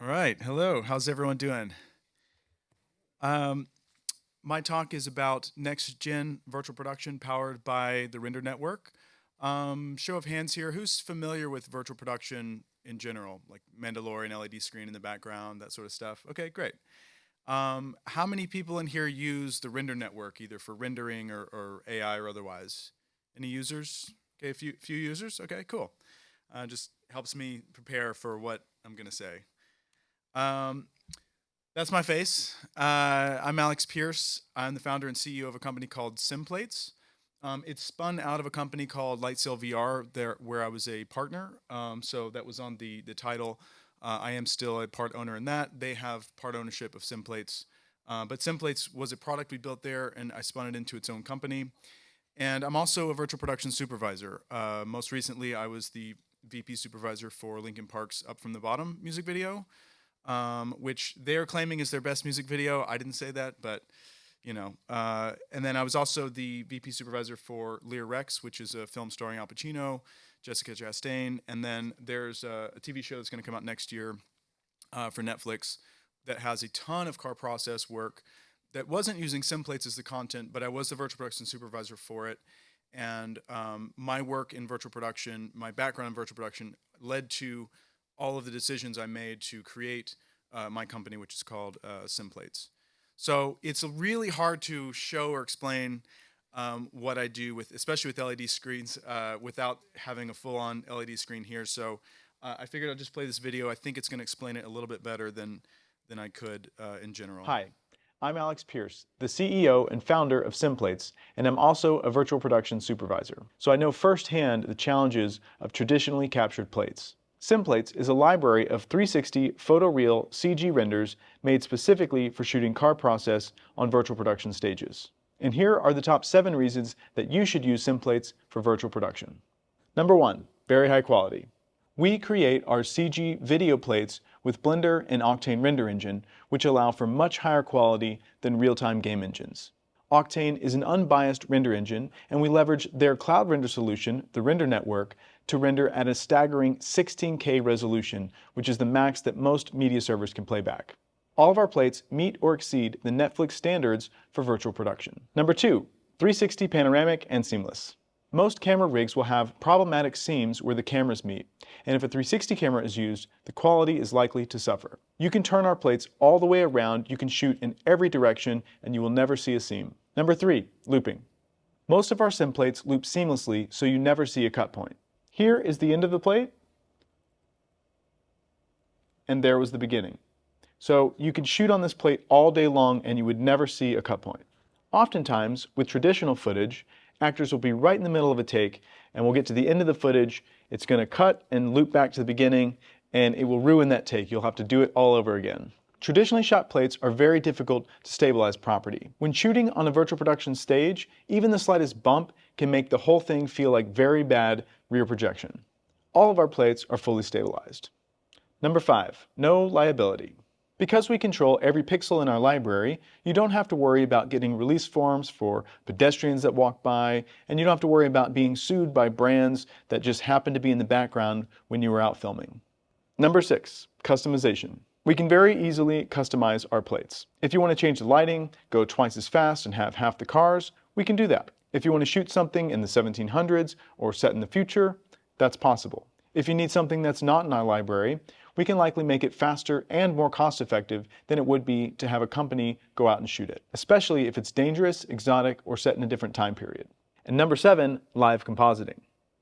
All right. Hello. How's everyone doing? Um, my talk is about next gen virtual production powered by the Render Network. Show of hands here. Who's familiar with virtual production in general, like Mandalorian LED screen in the background, that sort of stuff? Okay, great. How many people in here use the Render Network, either for rendering or AI or otherwise? Any users? Okay, a few users. Okay, cool. Just helps me prepare for what I'm gonna say. Um, That's my face. I'm Alex Pearce. I'm the founder and CEO of a company called Simplates. It's spun out of a company called Lightsail VR, there where I was a partner. So that was on the title. I am still a part owner in that. They have part ownership of Simplates. But Simplates was a product we built there, and I spun it into its own company. And I'm also a virtual production supervisor. Most recently, I was the VP supervisor for Linkin Park's Up From the Bottom music video, which they're claiming is their best music video. I didn't say that, but and then I was also the VP supervisor for Lear Rex, which is a film starring Al Pacino, Jessica Chastain, and then there's a TV show that's going to come out next year for Netflix that has a ton of car process work that wasn't using Simplates as the content, but I was the virtual production supervisor for it. And my work in virtual production, my background in virtual production, led to all of the decisions I made to create my company, which is called Simplates. So it's really hard to show or explain what I do with, especially with LED screens, without having a full-on LED screen here. So I figured I'll just play this video. I think it's going to explain it a little bit better than I could in general. Hi, I'm Alex Pearce, the CEO and founder of Simplates, and I'm also a virtual production supervisor. So I know firsthand the challenges of traditionally captured plates. Simplates is a library of 360 photoreal CG renders made specifically for shooting car process on virtual production stages. And here are the top 7 reasons that you should use Simplates for virtual production. Number 1, very high quality. We create our CG video plates with Blender and Octane render engine, which allow for much higher quality than real-time game engines. Octane is an unbiased render engine, and we leverage their cloud render solution, the Render Network, to render at a staggering 16K resolution, which is the max that most media servers can play back. All of our plates meet or exceed the Netflix standards for virtual production. Number 2, 360 panoramic and seamless. Most camera rigs will have problematic seams where the cameras meet, and if a 360 camera is used, the quality is likely to suffer. You can turn our plates all the way around, you can shoot in every direction, and you will never see a seam. Number 3, looping. Most of our sim plates loop seamlessly, so you never see a cut point. Here is the end of the plate, and there was the beginning. So you could shoot on this plate all day long and you would never see a cut point. Oftentimes, with traditional footage, actors will be right in the middle of a take and we'll get to the end of the footage, it's going to cut and loop back to the beginning, and it will ruin that take. You'll have to do it all over again. Traditionally shot plates are very difficult to stabilize properly. When shooting on a virtual production stage, even the slightest bump can make the whole thing feel like very bad rear projection. All of our plates are fully stabilized. Number 5, no liability. Because we control every pixel in our library, you don't have to worry about getting release forms for pedestrians that walk by, and you don't have to worry about being sued by brands that just happen to be in the background when you were out filming. Number 6, customization. We can very easily customize our plates. If you want to change the lighting, go twice as fast and have half the cars, we can do that. If you want to shoot something in the 1700s or set in the future, that's possible. If you need something that's not in our library, we can likely make it faster and more cost-effective than it would be to have a company go out and shoot it, especially if it's dangerous, exotic, or set in a different time period. And number 7, live compositing.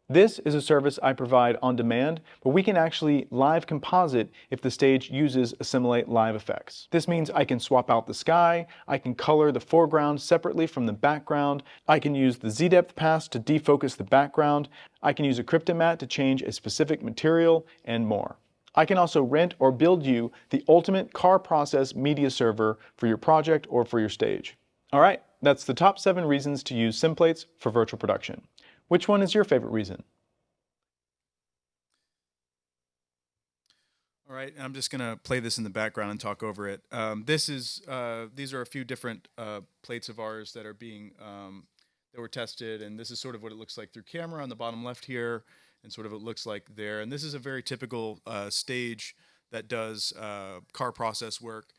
This is a service I provide on demand, but we can actually live composite if the stage uses Assimilate live effects. This means I can swap out the sky, I can color the foreground separately from the background, I can use the Z-depth pass to defocus the background, I can use a cryptomat to change a specific material, and more. I can also rent or build you the ultimate car process media server for your project or for your stage. All right, that's the top 7 reasons to use Simplates for virtual production. Which one is your favorite reason? All right, I'm just gonna play this in the background and talk over it. These are a few different plates of ours that are being that were tested, and this is sort of what it looks like through camera on the bottom left here, and sort of what it looks like there. And this is a very typical stage that does car process work.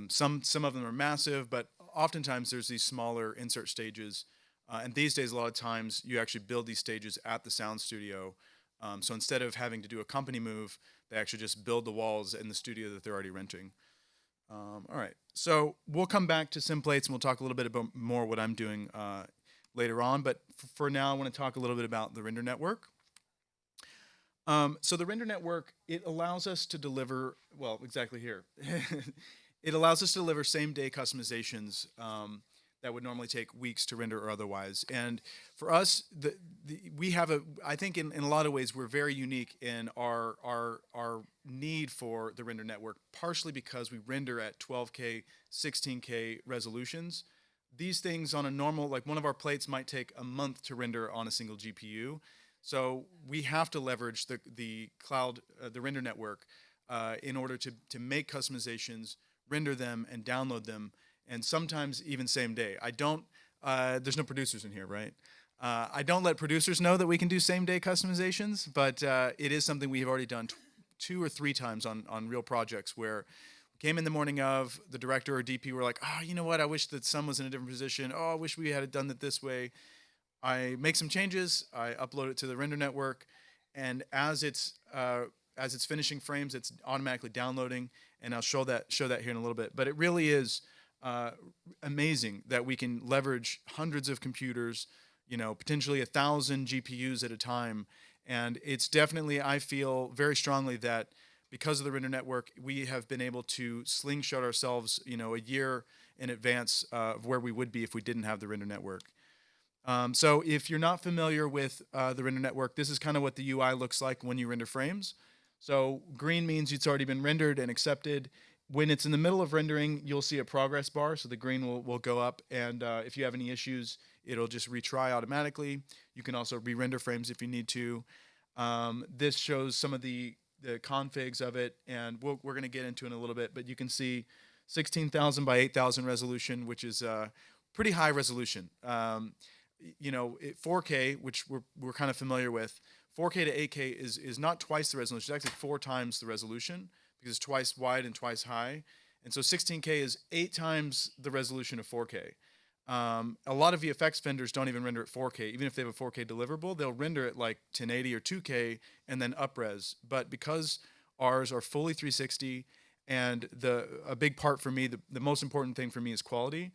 Some of them are massive, but oftentimes there's these smaller insert stages. And these days, a lot of times you actually build these stages at the sound studio. So instead of having to do a company move, they actually just build the walls in the studio that they're already renting. All right, so we'll come back to sim plates and we'll talk a little bit about more what I'm doing later on. But for now, I want to talk a little bit about the render network. So the render network, it allows us to deliver, well, exactly here. It allows us to deliver same day customizations that would normally take weeks to render or otherwise. And for us, we have I think in a lot of ways, we're very unique in our need for the render network, partially because we render at 12K, 16K resolutions. These things on a normal, like one of our plates might take a month to render on a single GPU. So we have to leverage the cloud, the render network, in order to make customizations, render them, and download them, and sometimes even same day. I don't. There's no producers in here, right? I don't let producers know that we can do same day customizations, but it is something we have already done 2 or 3 times on real projects where we came in the morning of, the director or DP were like, oh, you know what? I wish that sun was in a different position. Oh, I wish we had done it this way. I make some changes, I upload it to the render network, and as it's finishing frames, it's automatically downloading, and I'll show that here in a little bit. But it really is amazing that we can leverage hundreds of computers, potentially 1,000 GPUs at a time, and it's definitely, I feel very strongly that because of the render network, we have been able to slingshot ourselves, a year in advance of where we would be if we didn't have the render network. So if you're not familiar with the render network, this is kind of what the UI looks like when you render frames. So green means it's already been rendered and accepted. When it's in the middle of rendering, you'll see a progress bar. So the green will go up. And if you have any issues, it'll just retry automatically. You can also re-render frames if you need to. This shows some of the configs of it. And we're going to get into it in a little bit. But you can see 16,000 by 8,000 resolution, which is pretty high resolution. 4K, which we're kind of familiar with, 4K to 8K is not twice the resolution. It's actually 4 times the resolution because it's twice wide and twice high. And so 16K is 8 times the resolution of 4K. A lot of VFX vendors don't even render at 4K. Even if they have a 4K deliverable, they'll render it like 1080 or 2K and then upres. But because ours are fully 360, and a big part for me, the most important thing for me is quality.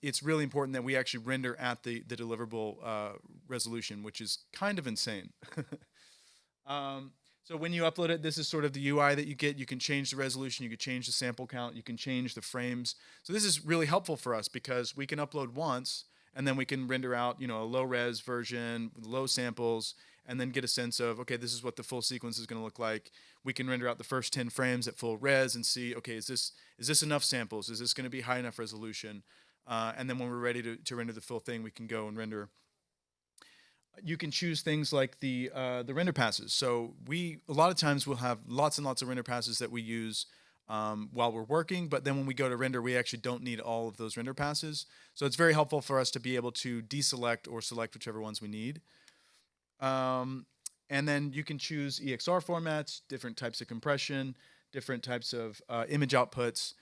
It's really important that we actually render at the deliverable resolution, which is kind of insane. So when you upload it, this is sort of the UI that you get. You can change the resolution, you can change the sample count, you can change the frames. So this is really helpful for us because we can upload once and then we can render out, a low res version, low samples, and then get a sense of, okay, this is what the full sequence is going to look like. We can render out the first 10 frames at full res and see, okay, is this enough samples? Is this going to be high enough resolution? And then when we're ready to render the full thing, we can go and render. You can choose things like the render passes. So a lot of times we'll have lots and lots of render passes that we use while we're working, but then when we go to render, we actually don't need all of those render passes. So it's very helpful for us to be able to deselect or select whichever ones we need. And then you can choose EXR formats, different types of compression, different types of image outputs.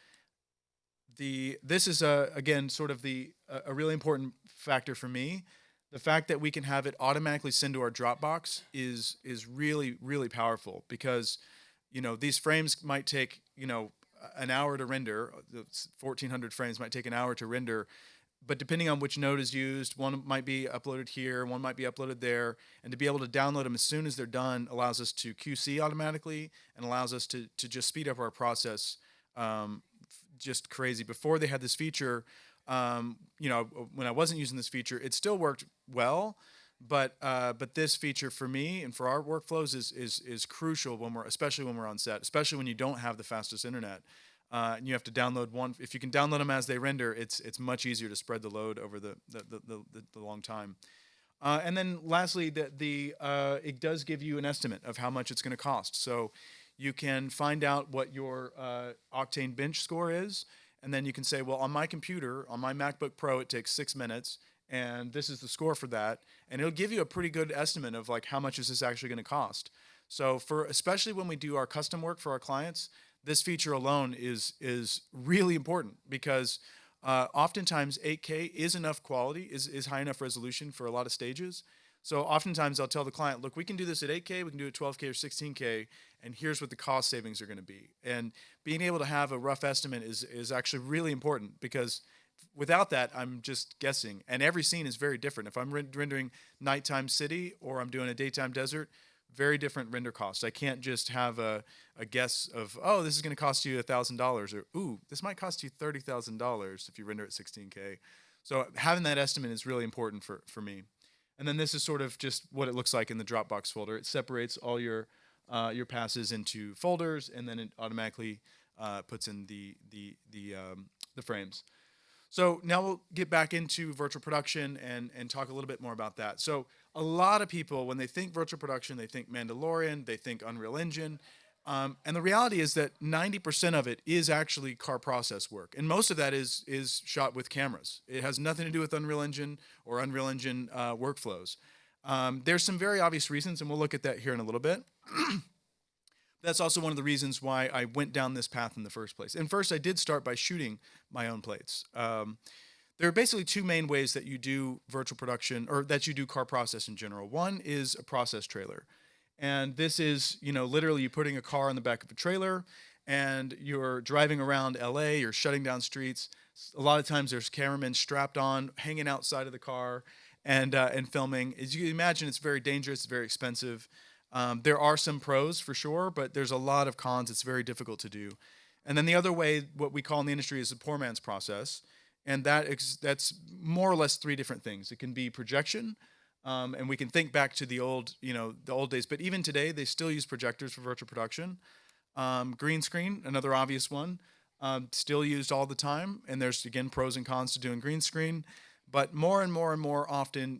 This is again sort of a really important factor for me. The fact that we can have it automatically send to our Dropbox is really, really powerful because these frames might take an hour to render. The 1,400 frames might take an hour to render, but depending on which node is used, one might be uploaded here, one might be uploaded there, and to be able to download them as soon as they're done allows us to QC automatically and allows us to just speed up our process. Just crazy. Before they had this feature, when I wasn't using this feature, it still worked well, but this feature for me and for our workflows is crucial especially when we're on set, especially when you don't have the fastest internet, and you have to download one. If you can download them as they render, it's much easier to spread the load over the long time. And then lastly, it does give you an estimate of how much it's going to cost. So you can find out what your Octane bench score is, and then you can say, well, on my computer, on my MacBook Pro, it takes 6 minutes, and this is the score for that, and it'll give you a pretty good estimate of like how much is this actually going to cost. So especially when we do our custom work for our clients, this feature alone is really important because oftentimes 8K is enough quality, is high enough resolution for a lot of stages. So oftentimes I'll tell the client, look, we can do this at 8K, we can do it 12K or 16K, and here's what the cost savings are going to be. And being able to have a rough estimate is actually really important because without that, I'm just guessing. And every scene is very different. If I'm rendering nighttime city or I'm doing a daytime desert, very different render costs. I can't just have a guess of, oh, this is going to cost you $1,000, or ooh, this might cost you $30,000 if you render at 16K. So having that estimate is really important for me. And then this is sort of just what it looks like in the Dropbox folder. It separates all your passes into folders, and then it automatically puts in the frames. So now we'll get back into virtual production and talk a little bit more about that. So a lot of people, when they think virtual production, they think Mandalorian, they think Unreal Engine. And the reality is that 90% of it is actually car process work. And most of that is shot with cameras. It has nothing to do with Unreal Engine or Unreal Engine workflows. There's some very obvious reasons, and we'll look at that here in a little bit. That's also one of the reasons why I went down this path in the first place. And first, I did start by shooting my own plates. There are basically two main ways that you do virtual production, or that you do car process in general. One is a process trailer. And this is, literally you putting a car on the back of a trailer and you're driving around LA, you're shutting down streets. A lot of times there's cameramen strapped on, hanging outside of the car and filming. As you can imagine, it's very dangerous, it's very expensive. There are some pros for sure, but there's a lot of cons. It's very difficult to do. And then the other way, what we call in the industry, is the poor man's process. And that's more or less three different things. It can be projection, and we can think back to the old days. But even today, they still use projectors for virtual production. Green screen, another obvious one, still used all the time. And there's, again, pros and cons to doing green screen. But more and more and more often,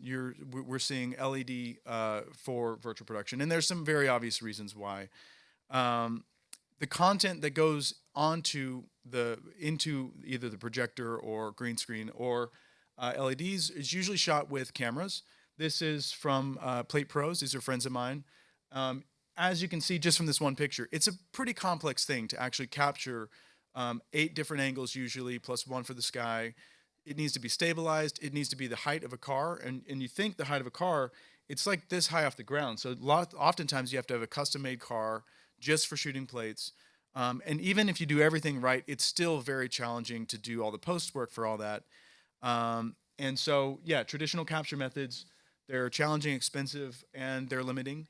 we're seeing LED for virtual production. And there's some very obvious reasons why. The content that goes into either the projector or green screen or LEDs is usually shot with cameras. This is from Plate Pros. These are friends of mine. As you can see just from this one picture, it's a pretty complex thing to actually capture 8 different angles usually, plus one for the sky. It needs to be stabilized. It needs to be the height of a car. And you think the height of a car, it's like this high off the ground. So oftentimes you have to have a custom-made car just for shooting plates. And even if you do everything right, it's still very challenging to do all the post work for all that. And so, yeah, traditional capture methods, they're challenging, expensive, and they're limiting.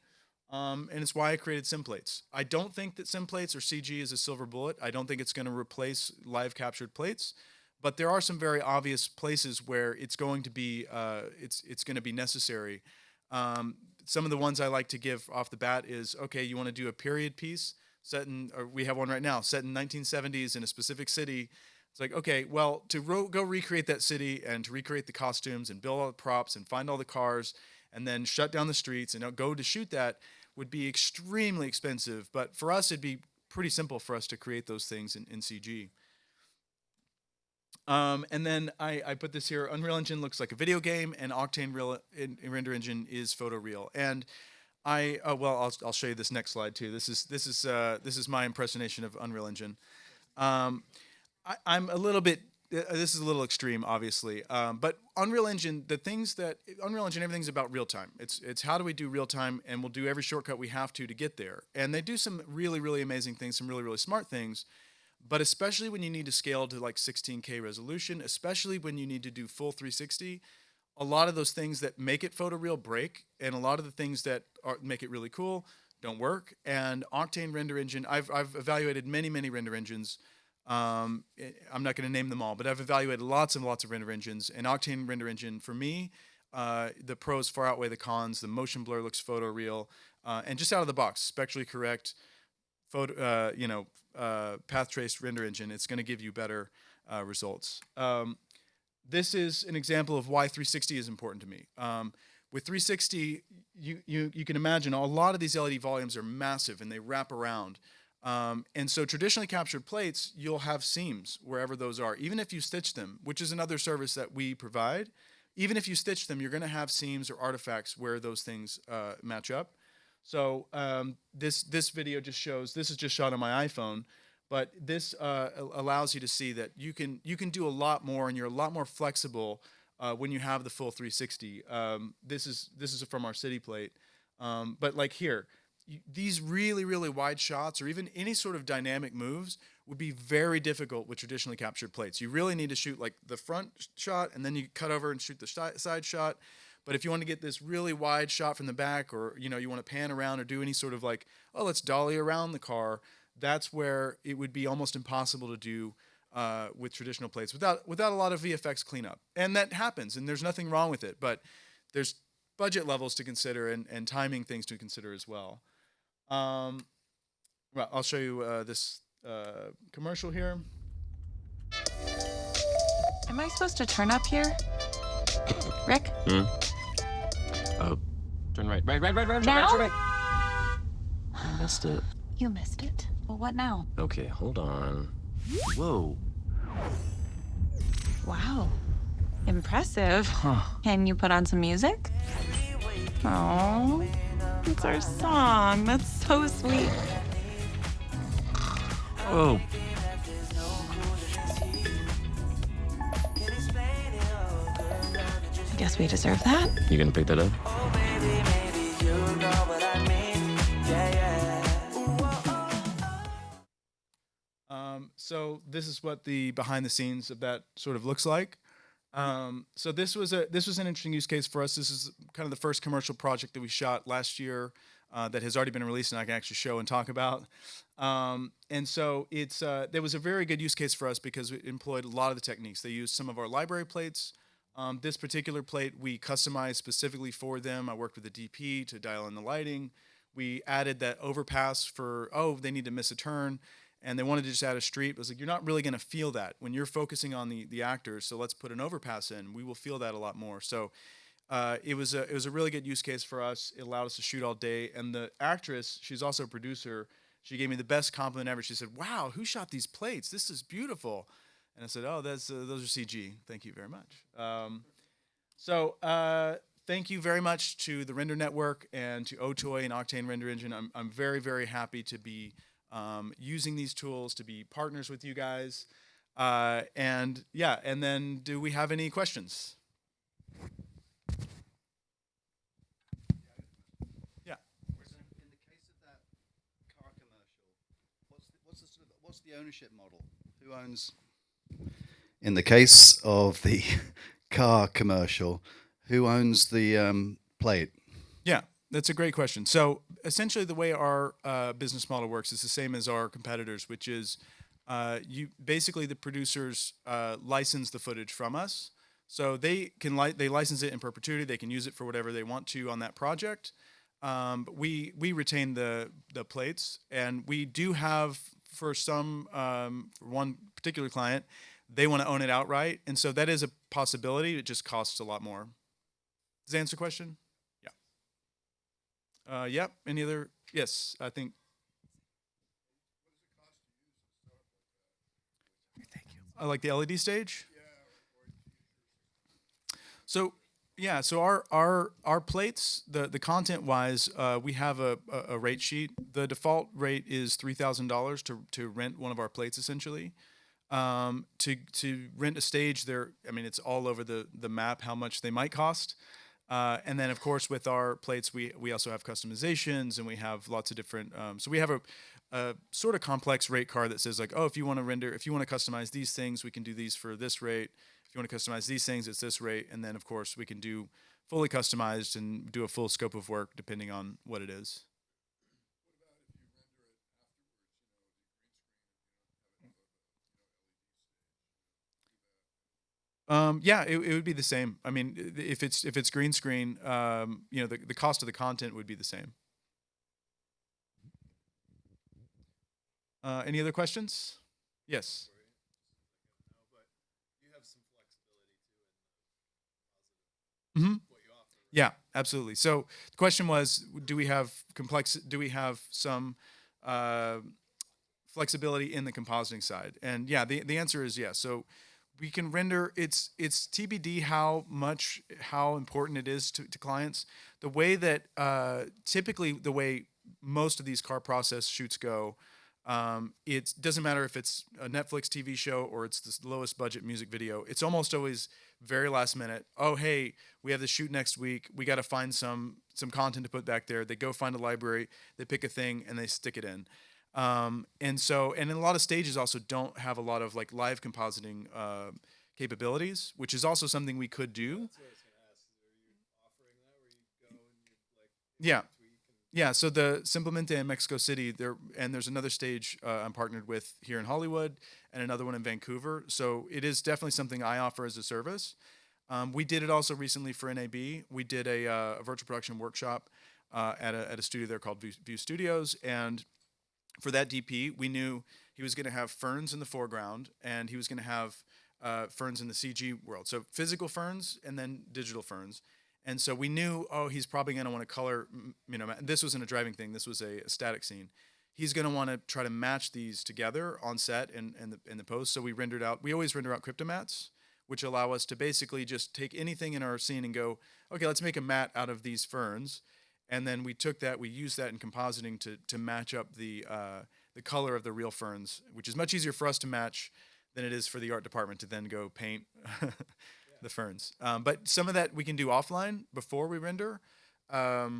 And it's why I created SimPlates. I don't think that SimPlates or CG is a silver bullet. I don't think it's going to replace live captured plates. But there are some very obvious places where it's going to be it's going to be necessary. Some of the ones I like to give off the bat is, okay, you want to do a period piece set in, or we have one right now, set in 1970s in a specific city. It's like, okay, well, to go recreate that city and to recreate the costumes and build all the props and find all the cars and then shut down the streets and go to shoot that would be extremely expensive. But for us, it'd be pretty simple for us to create those things in CG. And then I put this here. Unreal Engine looks like a video game, and Octane Render Engine is photoreal. And I'll show you this next slide too. This is my impersonation of Unreal Engine. I'm a little bit. This is a little extreme, obviously. But Unreal Engine, everything's about real time. It's how do we do real time, and we'll do every shortcut we have to get there. And they do some really, really amazing things, some really, really smart things. But especially when you need to scale to like 16K resolution, especially when you need to do full 360, a lot of those things that make it photoreal break, and a lot of the things that make it really cool don't work. And Octane Render Engine, I've evaluated many, many render engines. I'm not going to name them all, but I've evaluated lots and lots of render engines. And Octane Render Engine, for me, the pros far outweigh the cons. The motion blur looks photoreal, and just out of the box, spectrally correct, path trace render engine. It's going to give you better results. This is an example of why 360 is important to me. With 360, you can imagine a lot of these LED volumes are massive and they wrap around. And so traditionally captured plates, you'll have seams wherever those are, even if you stitch them, which is another service that we provide. Even if you stitch them, you're going to have seams or artifacts where those things match up. So this video just shows, this is just shot on my iPhone, but this allows you to see that you can do a lot more, and you're a lot more flexible when you have the full 360. This is from our city plate, but like here, these really wide shots, or even any sort of dynamic moves, would be very difficult with traditionally captured plates. You really need to shoot like the front shot, and then you cut over and shoot the side shot. But if you want to get this really wide shot from the back, or you want to pan around or do any sort of like, oh, let's dolly around the car, that's where it would be almost impossible to do with traditional plates without a lot of VFX cleanup. And that happens, and there's nothing wrong with it. But there's budget levels to consider, and timing things to consider as well. Well, I'll show you this commercial here. Am I supposed to turn up here? Rick? Oh, turn right. Right. Now? I missed it. You missed it. Well, what now? Okay, hold on. Whoa. Wow. Impressive. Huh. Can you put on some music? Oh, it's our song. That's so sweet. Whoa. I guess we deserve that. You gonna pick that up? So this is what the behind the scenes of that sort of looks like. So this was an interesting use case for us. This is kind of the first commercial project that we shot last year that has already been released, and I can actually show and talk about. And so there was a very good use case for us because it employed a lot of the techniques. They used some of our library plates. This particular plate we customized specifically for them. I worked with the DP to dial in the lighting. We added that overpass for, they need to miss a turn, and they wanted to just add a street. It was like, you're not really going to feel that when you're focusing on the actors, so let's put an overpass in. We will feel that a lot more. So it was a really good use case for us. It allowed us to shoot all day, and the actress, she's also a producer, she gave me the best compliment ever. She said, "Wow, who shot these plates? This is beautiful." And I said, "Oh, those are CG. Thank you very much." Thank you very much to the Render Network and to Otoy and Octane Render Engine. I'm very happy to be using these tools, to be partners with you guys. And then do we have any questions? Yeah. In the case of that car commercial, what's the ownership model? Who owns? In the case of the car commercial, who owns the plate? Yeah, that's a great question. So essentially, the way our business model works is the same as our competitors, which is the producers license the footage from us. So they license it in perpetuity. They can use it for whatever they want to on that project. But we retain the plates, and we do have for one particular client, they want to own it outright, and so that is a possibility. It just costs a lot more. Does that answer the question? Yeah. Yep. Any other? Yes, I think. Thank you. I like the LED stage. So yeah, so our plates, the content wise, we have a rate sheet. The default rate is $3,000 to rent one of our plates, essentially. To rent a stage, it's all over the map how much they might cost. And then of course with our plates, we also have customizations, and we have lots of different. So we have a sort of complex rate card that says like, oh, if you want to customize these things, we can do these for this rate. If you want to customize these things, it's this rate. And then of course we can do fully customized and do a full scope of work depending on what it is. Yeah, it would be the same. I mean, if it's green screen, the cost of the content would be the same. Any other questions? Yes. Mm-hmm. Yeah, absolutely. So the question was, do we have some flexibility in the compositing side? And yeah, the answer is yes. So we can render. It's TBD how important it is to clients. The way that typically the way most of these car process shoots go, it doesn't matter if it's a Netflix TV show or it's the lowest budget music video. It's almost always very last minute. Oh, hey, we have the shoot next week. We got to find some content to put back there. They go find a library, they pick a thing, and they stick it in. And in a lot of stages also don't have a lot of like live compositing capabilities, which is also something we could do. Yeah. Yeah, so the Simplemente in Mexico City, there's another stage I'm partnered with here in Hollywood and another one in Vancouver. So it is definitely something I offer as a service. We did it also recently for NAB. We did a virtual production workshop at a studio there called View Studios, and for that DP, we knew he was going to have ferns in the foreground and he was going to have ferns in the CG world. So physical ferns and then digital ferns. And so we knew, oh, he's probably going to want to color, this wasn't a driving thing. This was a static scene. He's going to want to try to match these together on set and in the post. So we always render out cryptomats, which allow us to basically just take anything in our scene and go, okay, let's make a mat out of these ferns. And then we used that in compositing to match up the color of the real ferns, which is much easier for us to match than it is for the art department to then go paint the ferns. But some of that we can do offline before we render. A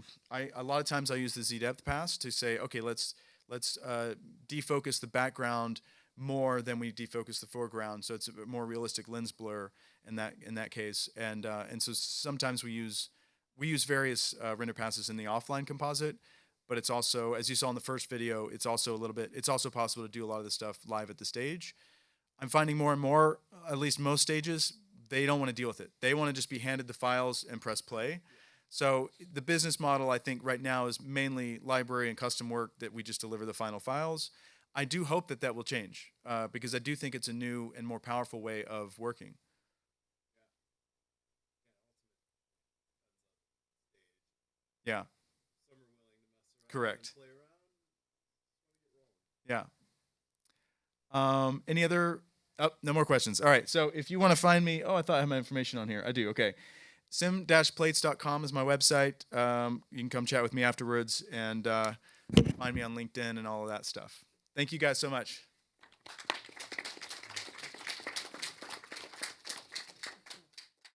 lot of times I use the Z-depth pass to say, okay, let's defocus the background more than we defocus the foreground, so it's a more realistic lens blur in that case. And so sometimes we use various render passes in the offline composite, but it's also, as you saw in the first video, it's also possible to do a lot of this stuff live at the stage. I'm finding more and more, at least most stages, they don't want to deal with it. They want to just be handed the files and press play. So the business model, I think, right now is mainly library and custom work that we just deliver the final files. I do hope that will change because I do think it's a new and more powerful way of working. Yeah. Correct. Yeah. Any other? Oh, no more questions. All right. So if you want to find me, I thought I had my information on here. I do. Okay. sim-plates.com is my website. You can come chat with me afterwards and find me on LinkedIn and all of that stuff. Thank you guys so much.